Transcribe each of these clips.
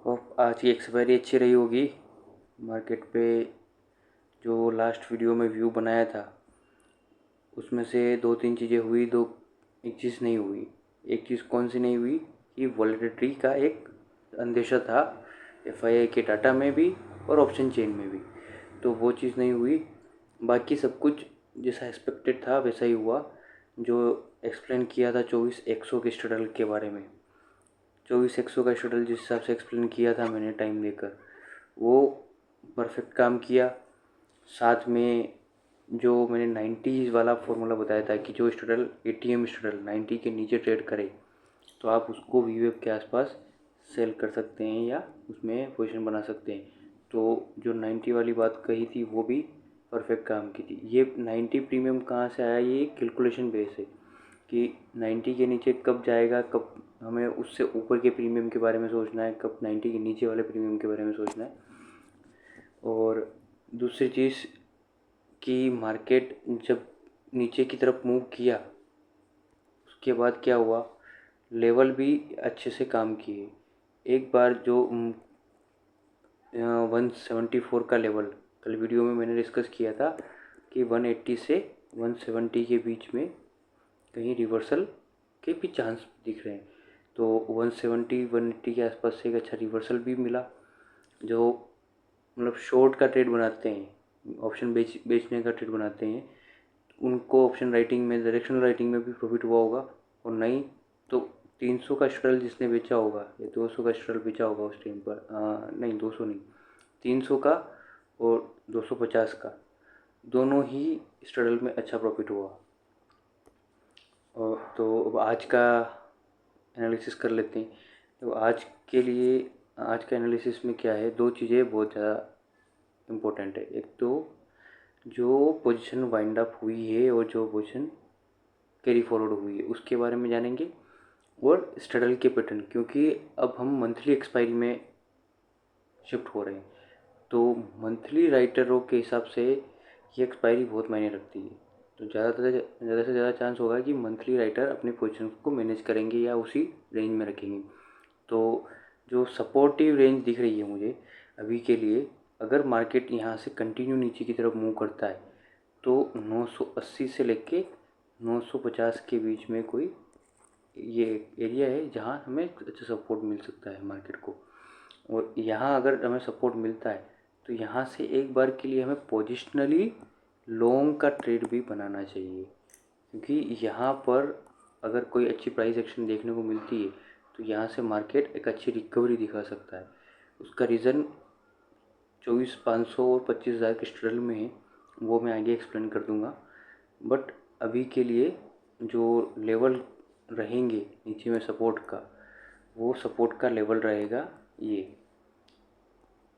Hope आज की expiry अच्छी रही होगी। मार्केट पे जो लास्ट वीडियो में व्यू बनाया था उसमें से दो तीन चीज़ें हुई, दो एक चीज़ नहीं हुई। एक चीज़ कौन सी नहीं हुई कि वॉलेटिलिटी का एक अंदेशा था एफआईआई के डाटा में भी और ऑप्शन चेन में भी, तो वो चीज़ नहीं हुई। बाकी सब कुछ जैसा एक्सपेक्टेड था वैसा ही हुआ। जो एक्सप्लेन किया था 24 100 के स्ट्रगल के बारे में, 24 100 का स्ट्रगल जिस हिसाब से एक्सप्लेन किया था मैंने टाइम देकर, वो परफेक्ट काम किया। साथ में जो मैंने 90 वाला फॉर्मूला बताया था कि जो स्ट्रगल एटीएम स्ट्रगल 90 के नीचे ट्रेड करे तो आप उसको वीवेब के आसपास सेल कर सकते हैं या उसमें पोजीशन बना सकते हैं। तो जो 90 वाली बात कही थी वो भी परफेक्ट काम की थी। ये 90 प्रीमियम कहाँ से आया, ये कैलकुलेशन बेस है कि 90 के नीचे कब जाएगा, कब हमें उससे ऊपर के प्रीमियम के बारे में सोचना है, कब 90 के नीचे वाले प्रीमियम के बारे में सोचना है। और दूसरी चीज़ कि मार्केट जब नीचे की तरफ मूव किया उसके बाद क्या हुआ, लेवल भी अच्छे से काम किए। एक बार जो 174 का लेवल कल वीडियो में मैंने डिस्कस किया था कि 180 से 170 के बीच में कहीं रिवर्सल के भी चांस दिख रहे हैं। तो 170 180 के आसपास से एक अच्छा रिवर्सल भी मिला। जो मतलब शॉर्ट का ट्रेड बनाते हैं, ऑप्शन बेचने का ट्रेड बनाते हैं, उनको ऑप्शन राइटिंग में, डायरेक्शनल राइटिंग में भी प्रॉफिट हुआ होगा। और नहीं तो 300 का स्ट्रल जिसने बेचा होगा या 200 का स्ट्रल बेचा होगा उस टाइम पर, नहीं 200 नहीं, 300 का और 250 का, दोनों ही स्ट्रगल में अच्छा प्रॉफिट हुआ। और तो अब आज का एनालिसिस कर लेते हैं। तो आज के लिए आज का एनालिसिस में क्या है, दो चीज़ें बहुत ज़्यादा इम्पोर्टेंट है। एक तो जो पोजीशन वाइंड अप हुई है और जो पोजीशन कैरी फॉरवर्ड हुई है उसके बारे में जानेंगे, और स्ट्रगल के पैटर्न, क्योंकि अब हम मंथली एक्सपायरी में शिफ्ट हो रहे हैं। तो मंथली राइटरों के हिसाब से ये एक्सपायरी बहुत मायने रखती है। तो ज़्यादा से ज़्यादा चांस होगा कि मंथली राइटर अपने पोजीशन को मैनेज करेंगे या उसी रेंज में रखेंगे। तो जो सपोर्टिव रेंज दिख रही है मुझे अभी के लिए, अगर मार्केट यहाँ से कंटिन्यू नीचे की तरफ मूव करता है तो 980 से लेके 950 के बीच में कोई ये एरिया है जहाँ हमें अच्छा सपोर्ट मिल सकता है मार्केट को। और यहाँ अगर हमें सपोर्ट मिलता है तो यहाँ से एक बार के लिए हमें पोजिशनली लॉन्ग का ट्रेड भी बनाना चाहिए, क्योंकि यहाँ पर अगर कोई अच्छी प्राइस एक्शन देखने को मिलती है तो यहाँ से मार्केट एक अच्छी रिकवरी दिखा सकता है। उसका रीज़न 24,500 और 25,000 के स्ट्रगल में है, वो मैं आगे एक्सप्लेन कर दूँगा। बट अभी के लिए जो लेवल रहेंगे नीचे में सपोर्ट का, वो सपोर्ट का लेवल रहेगा ये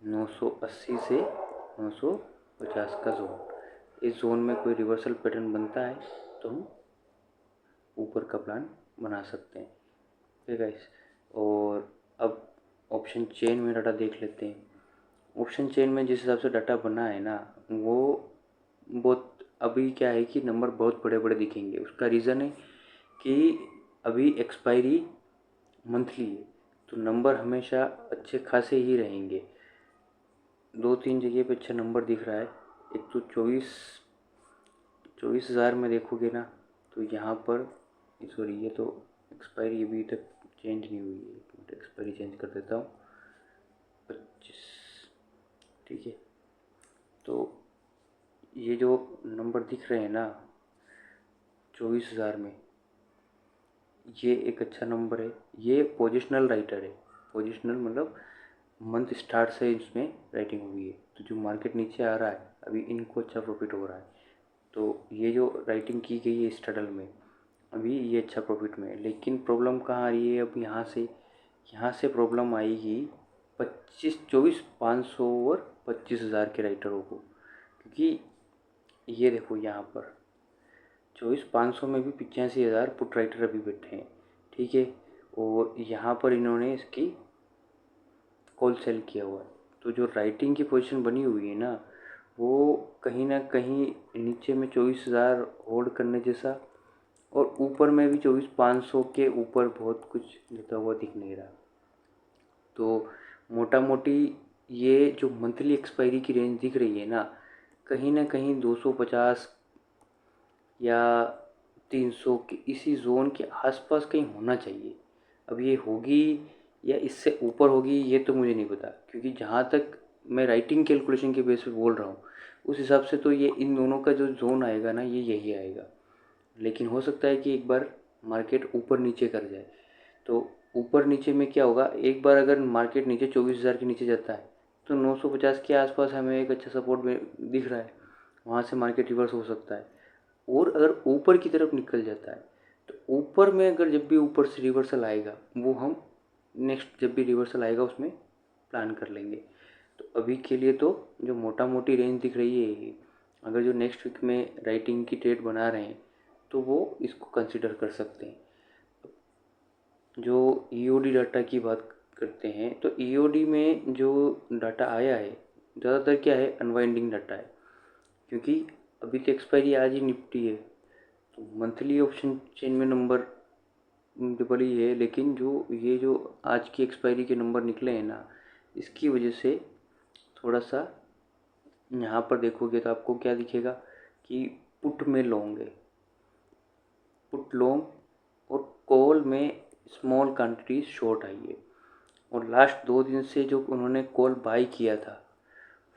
980 से 950 का जोन। इस जोन में कोई रिवर्सल पैटर्न बनता है तो हम ऊपर का प्लान बना सकते हैं। ओके गाइस, और अब ऑप्शन चेन में डाटा देख लेते हैं। ऑप्शन चेन में जिस हिसाब से डाटा बना है ना, वो बहुत अभी क्या है कि नंबर बहुत बड़े बड़े दिखेंगे। उसका रीज़न है कि अभी एक्सपायरी मंथली है तो नंबर हमेशा अच्छे खासे ही रहेंगे। दो तीन जगह पे अच्छा नंबर दिख रहा है। एक तो 24,000 में देखोगे ना तो यहाँ पर, सॉरी ये तो एक्सपायरी अभी तक चेंज नहीं हुई है, तो एक्सपायरी चेंज कर देता हूँ 25, ठीक है। तो ये जो नंबर दिख रहे हैं ना 24,000 में, ये एक अच्छा नंबर है। ये पोजिशनल राइटर है। पोजिशनल मतलब मंथ स्टार्ट से इसमें राइटिंग हुई है, तो जो मार्केट नीचे आ रहा है अभी इनको अच्छा प्रॉफिट हो रहा है। तो ये जो राइटिंग की गई है स्ट्रगल में, अभी ये अच्छा प्रॉफिट में है। लेकिन प्रॉब्लम कहाँ आ रही है, अब यहाँ से प्रॉब्लम आएगी 24,500 और 25,000 के राइटरों को, क्योंकि ये देखो यहाँ पर 24,500 में भी 85,000 पुट राइटर अभी बैठे हैं, ठीक है। और यहाँ पर इन्होंने इसकी कॉल सेल किया हुआ है। तो जो राइटिंग की पोजीशन बनी हुई है ना, वो कहीं ना कहीं नीचे में 24,000 होल्ड करने जैसा, और ऊपर में भी 24,500 के ऊपर बहुत कुछ लेता हुआ दिख नहीं रहा। तो मोटा मोटी ये जो मंथली एक्सपायरी की रेंज दिख रही है ना कहीं 250 या 300 के इसी जोन के आसपास कहीं होना चाहिए। अब ये होगी या इससे ऊपर होगी ये तो मुझे नहीं पता, क्योंकि जहाँ तक मैं राइटिंग कैलकुलेशन के बेस पे बोल रहा हूँ उस हिसाब से तो ये इन दोनों का जो जोन आएगा ना ये यही आएगा। लेकिन हो सकता है कि एक बार मार्केट ऊपर नीचे कर जाए। तो ऊपर नीचे में क्या होगा, एक बार अगर मार्केट नीचे 24,000 के नीचे जाता है तो 950 के आसपास हमें एक अच्छा सपोर्ट में दिख रहा है, वहाँ से मार्केट रिवर्स हो सकता है। और अगर ऊपर की तरफ निकल जाता है तो ऊपर में अगर जब भी ऊपर से रिवर्सल आएगा वो हम नेक्स्ट जब भी रिवर्सल आएगा उसमें प्लान कर लेंगे। तो अभी के लिए तो जो मोटा मोटी रेंज दिख रही है ये, अगर जो नेक्स्ट वीक में राइटिंग की ट्रेड बना रहे हैं तो वो इसको कंसिडर कर सकते हैं। जो ईओडी डाटा की बात करते हैं तो ईओडी में जो डाटा आया है ज़्यादातर क्या है, अनवाइंडिंग डाटा है, क्योंकि अभी तो एक्सपायरी आज ही निपटी है। तो मंथली ऑप्शन चेन में नंबर डबल ही है, लेकिन जो आज की एक्सपायरी के नंबर निकले हैं ना इसकी वजह से थोड़ा सा यहाँ पर देखोगे तो आपको क्या दिखेगा कि पुट में लॉन्ग है, पुट लॉन्ग, और कॉल में स्मॉल क्वांटिटीज शॉर्ट आई है। और लास्ट 2 दिन से जो उन्होंने कॉल बाई किया था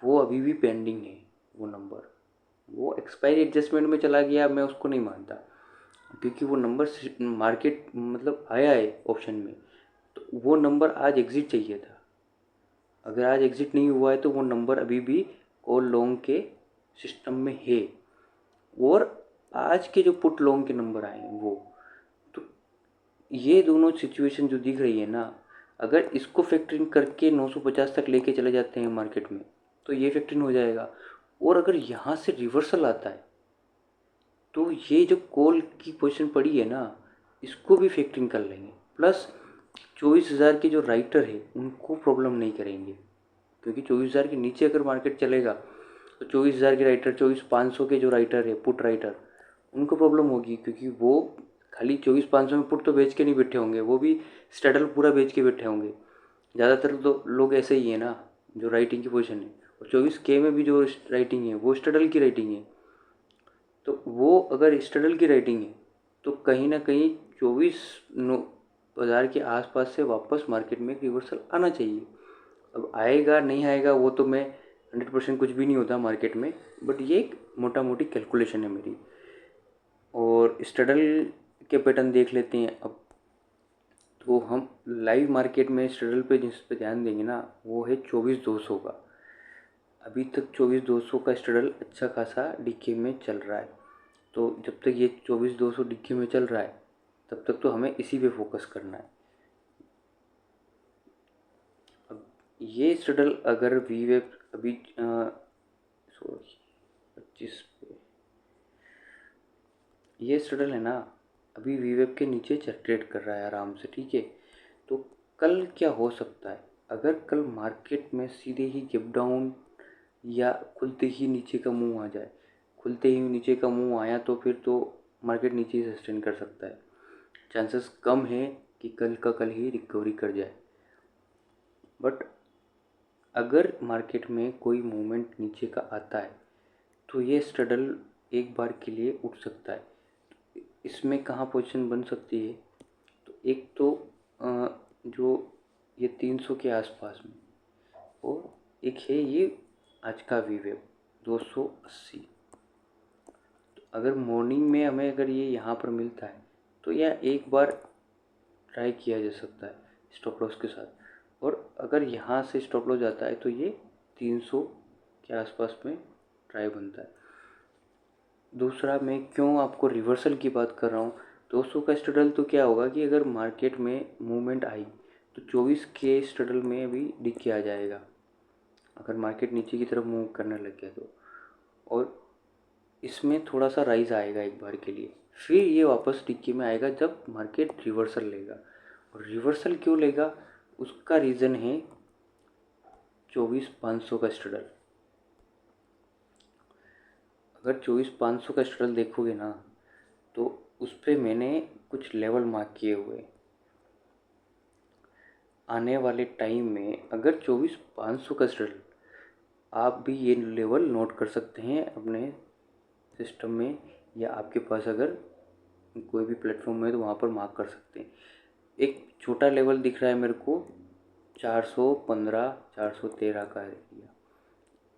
वो अभी भी पेंडिंग है। वो नंबर वो एक्सपायरी एडजस्टमेंट में चला गया, मैं उसको नहीं मानता, क्योंकि वो नंबर मार्केट मतलब आया है ऑप्शन में तो वो नंबर आज एग्ज़िट चाहिए था। अगर आज एग्ज़िट नहीं हुआ है तो वो नंबर अभी भी कॉल लॉन्ग के सिस्टम में है। और आज के जो पुट लॉन्ग के नंबर आए हैं वो, तो ये दोनों सिचुएशन जो दिख रही है ना, अगर इसको फैक्टरिंग करके 950 तक लेके चले जाते हैं मार्केट में तो ये फैक्टरिंग हो जाएगा। और अगर यहाँ से रिवर्सल आता है तो ये जो कॉल की पोजीशन पड़ी है ना इसको भी फैक्टरिंग कर लेंगे, प्लस 24,000 के जो राइटर है उनको प्रॉब्लम नहीं करेंगे, क्योंकि 24,000 के नीचे अगर मार्केट चलेगा तो 24,000 के राइटर 24,500 के जो राइटर है पुट राइटर उनको प्रॉब्लम होगी, क्योंकि वो खाली 24,500 में पुट तो बेच के नहीं बैठे होंगे, वो भी स्ट्रैडल पूरा बेच के बैठे होंगे। ज़्यादातर तो लोग ऐसे ही है ना जो राइटिंग की पोजीशन है, और 24K में भी जो राइटिंग है वो स्ट्रैडल की राइटिंग है। तो वो अगर स्ट्रगल की राइटिंग है तो कहीं ना कहीं 24,000 के आसपास से वापस मार्केट में एक रिवर्सल आना चाहिए। अब आएगा नहीं आएगा वो तो मैं 100% कुछ भी नहीं होता मार्केट में, बट ये एक मोटा मोटी कैलकुलेशन है मेरी। और स्ट्रगल के पैटर्न देख लेते हैं अब। तो हम लाइव मार्केट में स्ट्रगल पे जिस पे ध्यान देंगे ना वो है 24,200 का। अभी तक 24,200 का स्ट्रगल अच्छा खासा डीके में चल रहा है। तो जब तक ये 24,200 डीके में चल रहा है तब तक तो हमें इसी पे फोकस करना है। अब ये स्ट्रगल अगर वी वेब अभी सॉरी 25 पे ये स्ट्रगल है ना अभी वी वेब के नीचे ट्रेड कर रहा है आराम से, ठीक है। तो कल क्या हो सकता है, अगर कल मार्केट में सीधे ही गैप डाउन या खुलते ही नीचे का मुंह आ जाए, खुलते ही नीचे का मुंह आया तो फिर तो मार्केट नीचे ही सस्टेन कर सकता है। चांसेस कम है कि कल का कल ही रिकवरी कर जाए। बट अगर मार्केट में कोई मूवमेंट नीचे का आता है तो ये स्ट्रगल एक बार के लिए उठ सकता है। इसमें कहाँ पोजीशन बन सकती है, तो एक तो जो ये 300 के आसपास में, और एक है ये आज का वी वेब 280। अगर मॉर्निंग में हमें अगर ये यहाँ पर मिलता है तो यह एक बार ट्राई किया जा सकता है स्टॉप लॉस के साथ। और अगर यहाँ से स्टॉप लॉस जाता है तो ये 300 के आसपास में ट्राई बनता है। दूसरा, मैं क्यों आपको रिवर्सल की बात कर रहा हूँ, 200 का स्ट्रगल तो क्या होगा कि अगर मार्केट में मूवमेंट आई तो 24 के स्ट्रगल में भी डिक्के आ जाएगा अगर मार्केट नीचे की तरफ मूव करने लग गया तो। और इसमें थोड़ा सा राइज आएगा एक बार के लिए, फिर ये वापस डिक्की में आएगा जब मार्केट रिवर्सल लेगा। और रिवर्सल क्यों लेगा उसका रीज़न है 24,500 का स्ट्रगल। अगर 24,500 का स्ट्रगल देखोगे ना तो उस पर मैंने कुछ लेवल मार्क किए हुए। आने वाले टाइम में अगर 24,500 का स्ट्रगल, आप भी ये लेवल नोट कर सकते हैं अपने सिस्टम में, या आपके पास अगर कोई भी प्लेटफॉर्म है तो वहाँ पर मार्क कर सकते हैं। एक छोटा लेवल दिख रहा है मेरे को 415 413 का एरिया।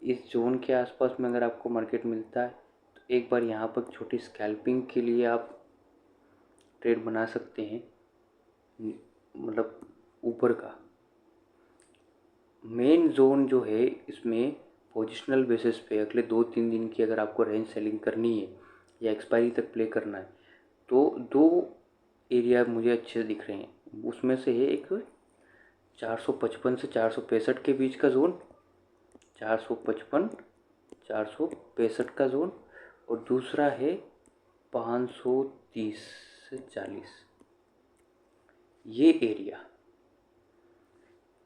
इस जोन के आसपास में अगर आपको मार्केट मिलता है तो एक बार यहाँ पर छोटी स्कैल्पिंग के लिए आप ट्रेड बना सकते हैं, मतलब ऊपर का। मेन जोन जो है इसमें पोजिशनल बेसिस पे अगले 2-3 दिन की अगर आपको रेंज सेलिंग करनी है या एक्सपायरी तक प्ले करना है तो दो एरिया मुझे अच्छे दिख रहे हैं। उसमें से है एक 455 से 465 के बीच का जोन, 455 465 का जोन, और दूसरा है 530 से 40, ये एरिया।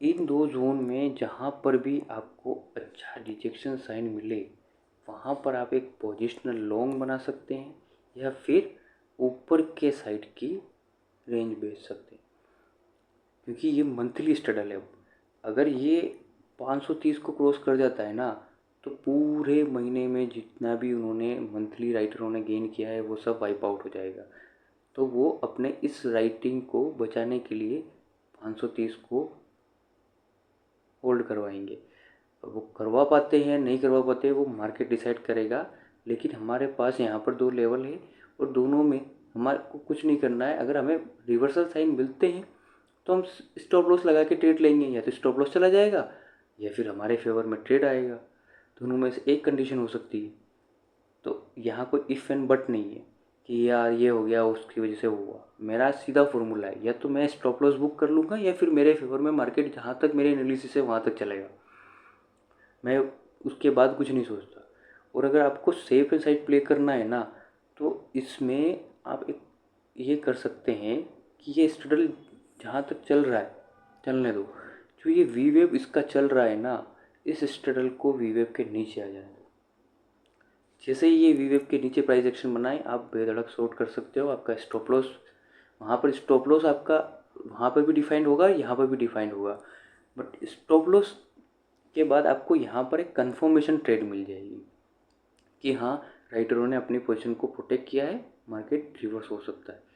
इन दो जोन में जहाँ पर भी आपको अच्छा रिजेक्शन साइन मिले वहाँ पर आप एक पोजिशनल लॉन्ग बना सकते हैं या फिर ऊपर के साइड की रेंज बेच सकते हैं, क्योंकि ये मंथली स्ट्रगल है। अगर ये 530 को क्रॉस कर जाता है ना तो पूरे महीने में जितना भी उन्होंने मंथली राइटरों ने गेन किया है वो सब वाइप आउट हो जाएगा। तो वो अपने इस राइटिंग को बचाने के लिए 530 को होल्ड करवाएंगे। वो करवा पाते हैं नहीं करवा पाते वो मार्केट डिसाइड करेगा, लेकिन हमारे पास यहाँ पर दो लेवल है और दोनों में हमारे को कुछ नहीं करना है। अगर हमें रिवर्सल साइन मिलते हैं तो हम स्टॉप लॉस लगा के ट्रेड लेंगे, या तो स्टॉप लॉस चला जाएगा या फिर हमारे फेवर में ट्रेड आएगा। दोनों में से एक कंडीशन हो सकती है। तो यहाँ कोई इफ़ एंड बट नहीं है कि यार ये हो गया उसकी वजह से हुआ। मेरा सीधा फॉर्मूला है, या तो मैं स्टॉप लॉस बुक कर लूँगा या फिर मेरे फेवर में मार्केट जहाँ तक मेरे एनालिसिस है वहाँ तक चलेगा, मैं उसके बाद कुछ नहीं सोचता। और अगर आपको सेफ एंड साइड प्ले करना है ना तो इसमें आप एक ये कर सकते हैं कि ये स्ट्रगल जहाँ तक चल रहा है चलने दो। जो ये वी वेव इसका चल रहा है ना, इस स्ट्रगल को वी वेव के नीचे आ जाए दो। जैसे ही ये वी वेव के नीचे प्राइस एक्शन बनाए आप बेधड़क शॉर्ट कर सकते हो। आपका स्टॉप लॉस वहाँ पर, स्टॉप लॉस आपका वहाँ पर भी डिफाइंड होगा, यहाँ पर भी डिफाइंड होगा, बट स्टॉप लॉस के बाद आपको यहाँ पर एक कंफर्मेशन ट्रेड मिल जाएगी कि हाँ राइटरों ने अपनी पोजीशन को प्रोटेक्ट किया है, मार्केट रिवर्स हो सकता है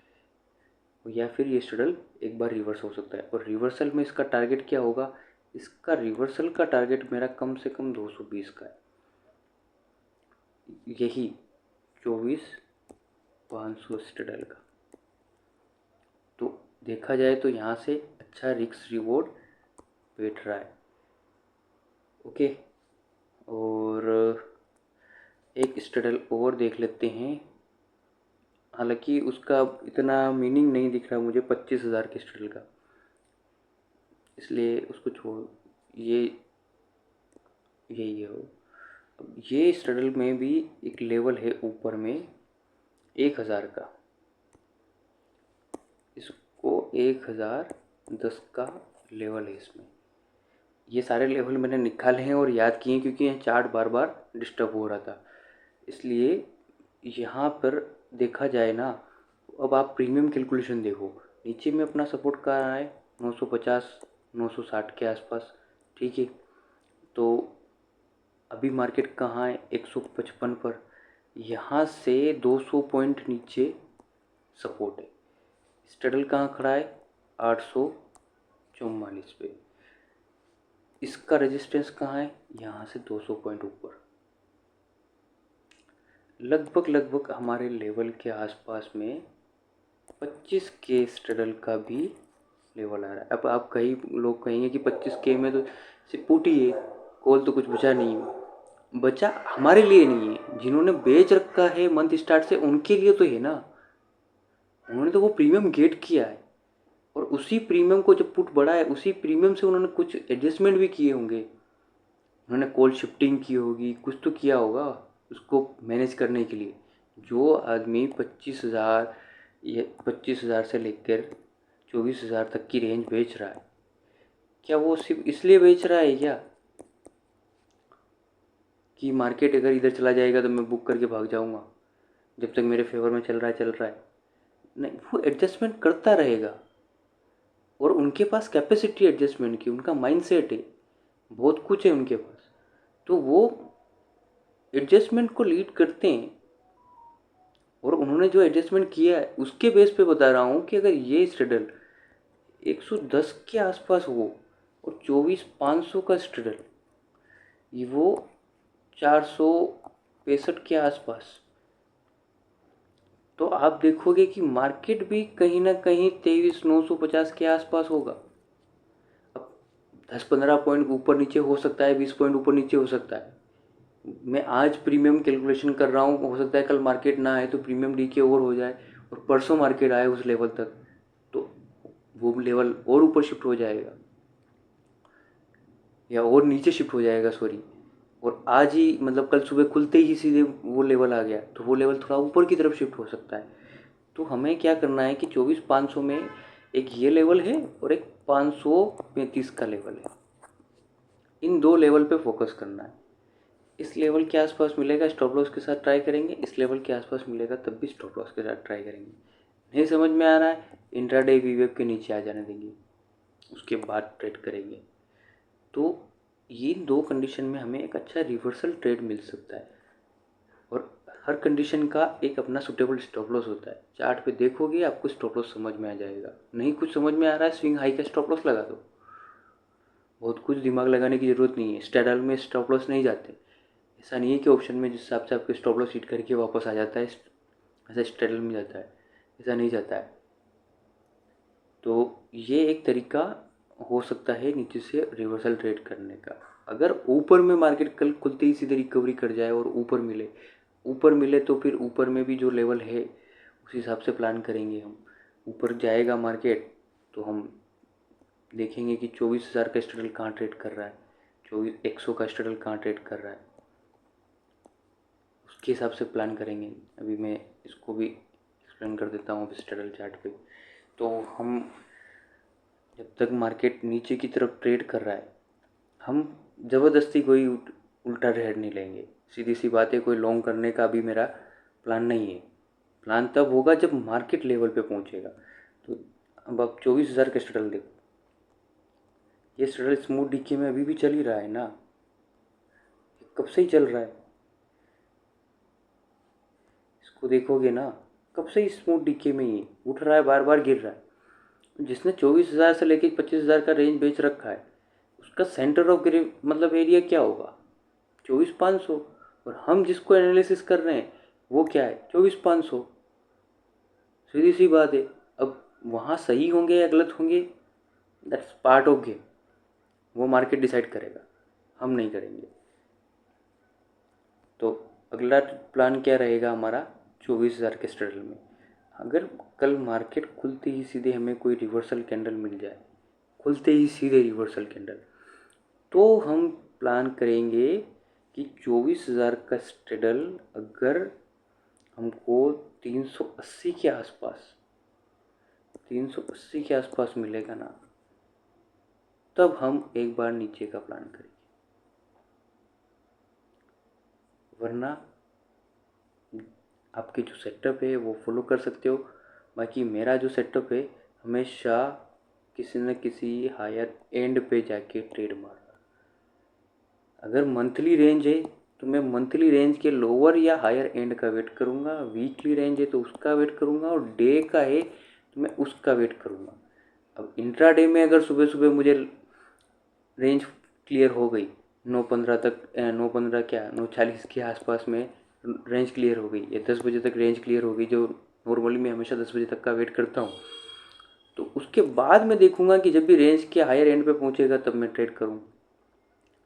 या फिर ये स्ट्रगल एक बार रिवर्स हो सकता है। और रिवर्सल में इसका टारगेट क्या होगा, इसका रिवर्सल का टारगेट मेरा कम से कम 220 का है, यही 24,500 स्ट्रगल का। तो देखा जाए तो यहाँ से अच्छा रिस्क रिवॉर्ड बैठ रहा है। ओके, और एक स्ट्रगल और देख लेते हैं, हालांकि उसका इतना मीनिंग नहीं दिख रहा मुझे 25,000 के स्ट्रगल का, इसलिए उसको छोड़, ये हो। अब ये स्ट्रगल में भी एक लेवल है ऊपर में 1,000 का, इसको 1,010 का लेवल है इसमें। ये सारे लेवल मैंने निकाले हैं और याद किए हैं क्योंकि ये चार्ट बार बार डिस्टर्ब हो रहा था, इसलिए यहाँ पर देखा जाए ना। अब आप प्रीमियम कैलकुलेशन देखो, नीचे में अपना सपोर्ट कहाँ है 950 960 के आसपास, ठीक है। तो अभी मार्केट कहाँ है 155 पर, यहाँ से 200 पॉइंट नीचे सपोर्ट है। स्ट्रगल कहाँ खड़ा है 844 पे, इसका रेजिस्टेंस कहाँ है यहाँ से 200 पॉइंट ऊपर, लगभग हमारे लेवल के आसपास में 25 के स्ट्रगल का भी लेवल आ रहा है। अब आप कई लोग कहेंगे कि 25 के में तो सिर्फ पुटी है, कॉल तो कुछ बचा नहीं है। बचा हमारे लिए नहीं है, जिन्होंने बेच रखा है मंथ स्टार्ट से उनके लिए तो है ना, उन्होंने तो वो प्रीमियम गेट किया है और उसी प्रीमियम को जब पुट बढ़ा है उसी प्रीमियम से उन्होंने कुछ एडजस्टमेंट भी किए होंगे, उन्होंने कॉल शिफ्टिंग की होगी, कुछ तो किया होगा उसको मैनेज करने के लिए। जो आदमी 25,000 या 25,000 से लेकर 24,000 तक की रेंज बेच रहा है, क्या वो सिर्फ इसलिए बेच रहा है क्या कि मार्केट अगर इधर चला जाएगा तो मैं बुक करके भाग जाऊंगा, जब तक मेरे फेवर में चल रहा है नहीं, वो एडजस्टमेंट करता रहेगा। और उनके पास कैपेसिटी एडजस्टमेंट की, उनका माइंडसेट है, बहुत कुछ है उनके पास, तो वो एडजस्टमेंट को लीड करते हैं। और उन्होंने जो एडजस्टमेंट किया है उसके बेस पे बता रहा हूँ कि अगर ये स्ट्रडल 110 के आसपास हो और 24,500 का स्ट्रडल ये वो 465 के आसपास, तो आप देखोगे कि मार्केट भी कहीं ना कहीं 23,950 के आसपास होगा। अब 10-15 पॉइंट ऊपर नीचे हो सकता है, 20 पॉइंट ऊपर नीचे हो सकता है। मैं आज प्रीमियम कैलकुलेशन कर रहा हूँ, हो सकता है कल मार्केट ना आए तो प्रीमियम डी के और हो जाए और परसों मार्केट आए उस लेवल तक, तो वो लेवल और ऊपर शिफ्ट हो जाएगा या और नीचे शिफ्ट हो जाएगा, सॉरी। और आज ही मतलब कल सुबह खुलते ही सीधे वो लेवल आ गया तो वो लेवल थोड़ा ऊपर की तरफ शिफ्ट हो सकता है। तो हमें क्या करना है कि 24,500 में एक ये लेवल है और एक 535 का लेवल है, इन दो लेवल पे फोकस करना है। इस लेवल के आसपास मिलेगा स्टॉप लॉस के साथ ट्राई करेंगे, इस लेवल के आसपास मिलेगा तब भी स्टॉप लॉस के साथ ट्राई करेंगे। नहीं समझ में आ रहा है, इंट्राडे वीवेब के नीचे आ जाने देंगे, उसके बाद ट्रेड करेंगे। तो ये दो कंडीशन में हमें एक अच्छा रिवर्सल ट्रेड मिल सकता है और हर कंडीशन का एक अपना सुटेबल स्टॉप लॉस होता है। चार्ट पे देखोगे आपको स्टॉप लॉस समझ में आ जाएगा। नहीं कुछ समझ में आ रहा है, स्विंग हाई का स्टॉप लॉस लगा दो, बहुत कुछ दिमाग लगाने की ज़रूरत नहीं है। स्ट्रैडल में स्टॉप लॉस नहीं जाते, ऐसा नहीं है कि ऑप्शन में जिस हिसाब से आपके स्टॉप लॉस हिट करके वापस आ जाता है ऐसा स्ट्रैडल में जाता है, ऐसा नहीं जाता है। तो ये एक तरीका हो सकता है नीचे से रिवर्सल ट्रेड करने का। अगर ऊपर में मार्केट कल खुलते ही सीधे रिकवरी कर जाए और ऊपर मिले तो फिर ऊपर में भी जो लेवल है उस हिसाब से प्लान करेंगे हम। ऊपर जाएगा मार्केट तो हम देखेंगे कि 24,000 का स्ट्रडल कहाँ ट्रेड कर रहा है, 100 का स्ट्रडल कहाँ ट्रेड कर रहा है, उसके हिसाब से प्लान करेंगे। अभी मैं इसको भी एक्सप्लेन कर देता हूँ स्ट्रडल चार्ट पे। तो हम जब तक मार्केट नीचे की तरफ ट्रेड कर रहा है हम ज़बरदस्ती कोई उल्टा ट्रेड नहीं लेंगे। सीधी सी बात है, कोई लॉन्ग करने का भी मेरा प्लान नहीं है। प्लान तब होगा जब मार्केट लेवल पे पहुंचेगा। तो अब आप 24,000 का स्ट्रडल देखो, ये स्ट्रडल स्मूथ डीके में अभी भी चल ही रहा है ना, कब से ही चल रहा है, इसको देखोगे ना कब से ही स्मूथ डीके में ही उठ रहा है, बार बार गिर रहा है। जिसने 24,000 से लेकर 25,000 का रेंज बेच रखा है उसका सेंटर ऑफ मतलब एरिया क्या होगा, 24,500। और हम जिसको एनालिसिस कर रहे हैं वो क्या है, 24,500। सीधी सी बात है। अब वहाँ सही होंगे या गलत होंगे, दैट्स पार्ट ऑफ गेम, वो मार्केट डिसाइड करेगा, हम नहीं करेंगे। तो अगला प्लान क्या रहेगा हमारा 24,000 के स्ट्रगल में। अगर कल मार्केट खुलते ही सीधे हमें कोई रिवर्सल कैंडल मिल जाए, खुलते ही सीधे रिवर्सल कैंडल, तो हम प्लान करेंगे कि 24,000 का स्ट्रगल अगर हमको 380 के आसपास 380 के आसपास मिलेगा ना, तब हम एक बार नीचे का प्लान करेंगे। वरना आपके जो सेटअप है वो फॉलो कर सकते हो। बाकी मेरा जो सेटअप है हमेशा किसी न किसी हायर एंड पे जाके ट्रेड मारना। अगर मंथली रेंज है तो मैं मंथली रेंज के लोअर या हायर एंड का वेट करूँगा, वीकली रेंज है तो उसका वेट करूँगा, और डे का है तो मैं उसका वेट करूँगा। अब इंट्राडे में अगर सुबह सुबह मुझे रेंज क्लियर हो गई 9:15 तक, 9:15 क्या 9:40 के आसपास में रेंज क्लियर हो गई, या 10 बजे तक रेंज क्लियर हो गई, जो नॉर्मली मैं हमेशा 10 बजे तक का वेट करता हूँ, तो उसके बाद मैं देखूँगा कि जब भी रेंज के हायर एंड पे पहुँचेगा तब मैं ट्रेड करूँ,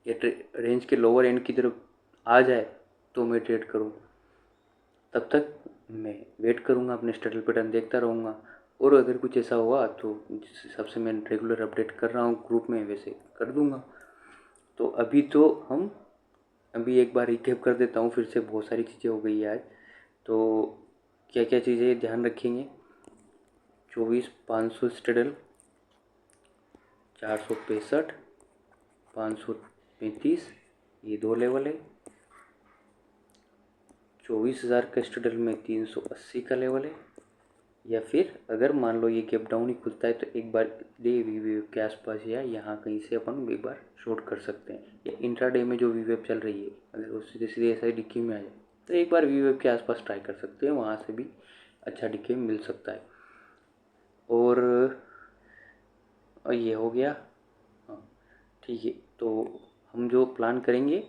या रेंज के लोअर एंड की तरफ आ जाए तो मैं ट्रेड करूँ। तब तक मैं वेट करूँगा, अपने स्टडल पैटर्न देखता रहूँगा, और अगर कुछ ऐसा हुआ तो जिस हिसाब से मैं रेगुलर अपडेट कर रहा हूँ ग्रुप में वैसे कर दूँगा। तो अभी एक बार रिकैप कर देता हूँ, फिर से बहुत सारी चीज़ें हो गई आज। तो क्या क्या चीज़ें ध्यान रखेंगे, 24,500 स्ट्रडल, 465, 535 ये दो लेवल है। 24,000 का स्ट्रडल में 380 का लेवल है, या फिर अगर मान लो ये गैप डाउन ही खुलता है तो एक बार डे वी वेव के आसपास या यहाँ कहीं से अपन एक बार शॉर्ट कर सकते हैं, या इंट्राडे में जो वी वेव चल रही है अगर वो सीधे सीधे ऐसा ही डिक्की में आ जाए तो एक बार वी वेव के आसपास ट्राई कर सकते हैं, वहाँ से भी अच्छा डिक्की मिल सकता है। और ये हो गया। हाँ ठीक है, तो हम जो प्लान करेंगे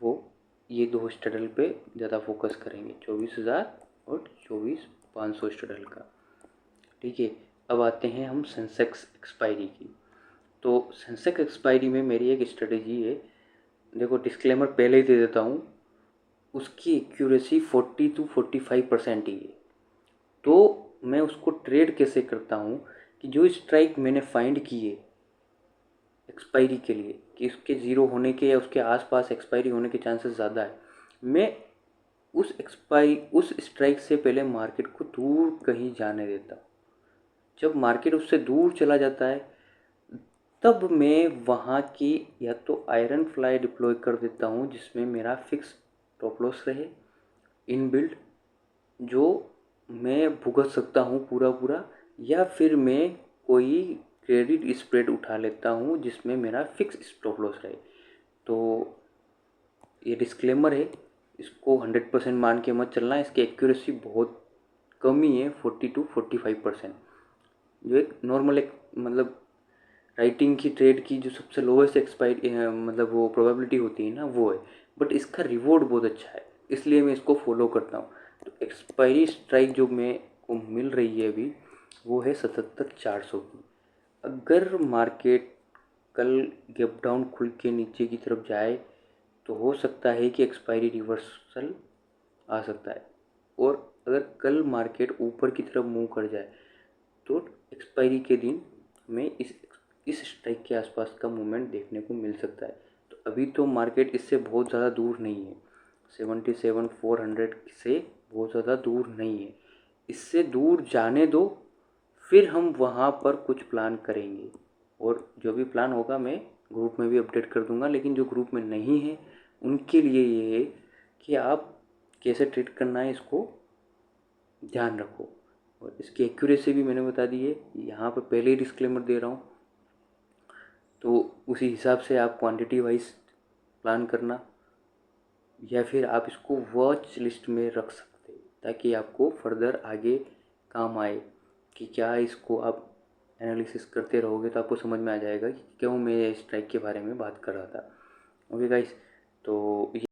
वो ये दो स्टडल पे ज़्यादा फोकस करेंगे, 24,000 और 24,500 स्टडल का। ठीक है, अब आते हैं हम सेंसेक्स एक्सपायरी की। तो सेंसेक्स एक्सपायरी में मेरी एक स्ट्रेटेजी है, देखो डिस्क्लेमर पहले ही दे देता हूँ, उसकी एक्यूरेसी 40 to 45% ही है। तो मैं उसको ट्रेड कैसे करता हूँ कि जो स्ट्राइक मैंने फाइंड किए एक्सपायरी के लिए कि उसके ज़ीरो होने के या उसके आसपास एक्सपायरी होने के चांसेस ज़्यादा है, मैं उस स्ट्राइक से पहले मार्केट को दूर कहीं जाने देता हूँ। जब मार्केट उससे दूर चला जाता है तब मैं वहाँ की या तो आयरन फ्लाई डिप्लॉय कर देता हूँ जिसमें मेरा फिक्स स्टॉप लॉस रहे इनबिल्ट, जो मैं भुगत सकता हूँ पूरा पूरा, या फिर मैं कोई क्रेडिट स्प्रेड उठा लेता हूँ जिसमें मेरा फिक्स स्टॉप लॉस रहे। तो ये डिस्क्लेमर है, इसको 100% मान के मत चलना, इसकी एक्यूरेसी बहुत कम ही है, 40 to 45%। जो एक नॉर्मल एक मतलब राइटिंग की ट्रेड की जो सबसे लोवेस्ट एक्सपायरी मतलब वो प्रोबेबिलिटी होती है ना वो है, बट इसका रिवॉर्ड बहुत अच्छा है इसलिए मैं इसको फॉलो करता हूँ। तो एक्सपायरी स्ट्राइक जो मेरे को मिल रही है अभी वो है 77,400 की। अगर मार्केट कल गैप डाउन खुल के नीचे की तरफ जाए तो हो सकता है कि एक्सपायरी रिवर्सल आ सकता है, और अगर कल मार्केट ऊपर की तरफ मूव कर जाए तो एक्सपायरी के दिन हमें इस स्ट्राइक के आसपास का मूवमेंट देखने को मिल सकता है। तो अभी तो मार्केट इससे बहुत ज़्यादा दूर नहीं है, 77,400 से बहुत ज़्यादा दूर नहीं है, इससे दूर जाने दो फिर हम वहाँ पर कुछ प्लान करेंगे। और जो भी प्लान होगा मैं ग्रुप में भी अपडेट कर दूंगा, लेकिन जो ग्रुप में नहीं है उनके लिए ये है कि आप कैसे ट्रेड करना है इसको ध्यान रखो। और इसकी एक्यूरेसी भी मैंने बता दी है, यहाँ पर पहले ही डिस्क्लेमर दे रहा हूँ, तो उसी हिसाब से आप क्वांटिटी वाइज प्लान करना, या फिर आप इसको वॉच लिस्ट में रख सकते हैं ताकि आपको फर्दर आगे काम आए कि क्या इसको आप एनालिसिस करते रहोगे तो आपको समझ में आ जाएगा कि क्यों मैं स्ट्राइक के बारे में बात कर रहा था। ओके गाइस, तो